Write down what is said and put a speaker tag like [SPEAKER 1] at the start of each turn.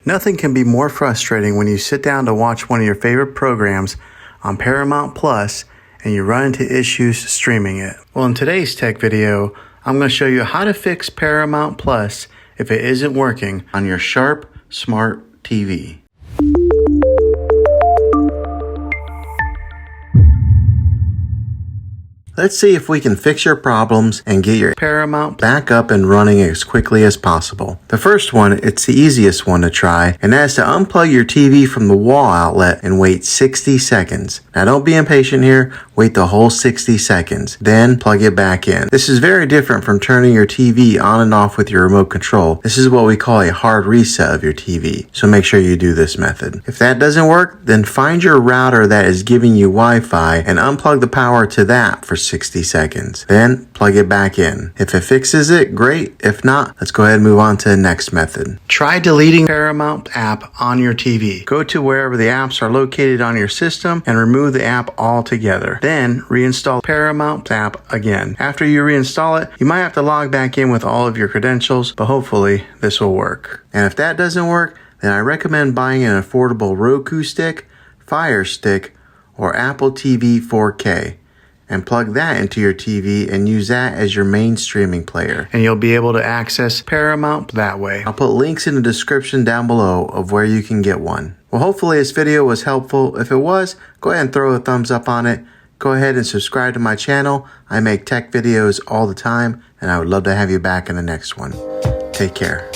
[SPEAKER 1] Nothing can be more frustrating when you sit down to watch one of your favorite programs on Paramount Plus and you run into issues streaming it. Well, in today's tech video, I'm going to show you how to fix Paramount Plus if it isn't working on your Sharp Smart TV. Let's see if we can fix your problems and get your Paramount back up and running as quickly as possible. The first one, it's the easiest one to try, and that is to unplug your TV from the wall outlet and wait 60 seconds. Now don't be impatient here, wait the whole 60 seconds, then plug it back in. This is very different from turning your TV on and off with your remote control. This is what we call a hard reset of your TV, so make sure you do this method. If that doesn't work, then find your router that is giving you Wi-Fi and unplug the power to that for 60 seconds. Then plug it back in. If it fixes it, great. If not, let's go ahead and move on to the next method. Try deleting Paramount app on your TV. Go to wherever the apps are located on your system and remove the app altogether. Then reinstall Paramount app again. After you reinstall it, you might have to log back in with all of your credentials, but hopefully this will work. And if that doesn't work, then I recommend buying an affordable Roku stick, Fire Stick, or Apple TV 4K. And plug that into your TV and use that as your main streaming player. And you'll be able to access Paramount that way. I'll put links in the description down below of where you can get one. Well, hopefully this video was helpful. If it was, go ahead and throw a thumbs up on it. Go ahead and subscribe to my channel. I make tech videos all the time, and I would love to have you back in the next one. Take care.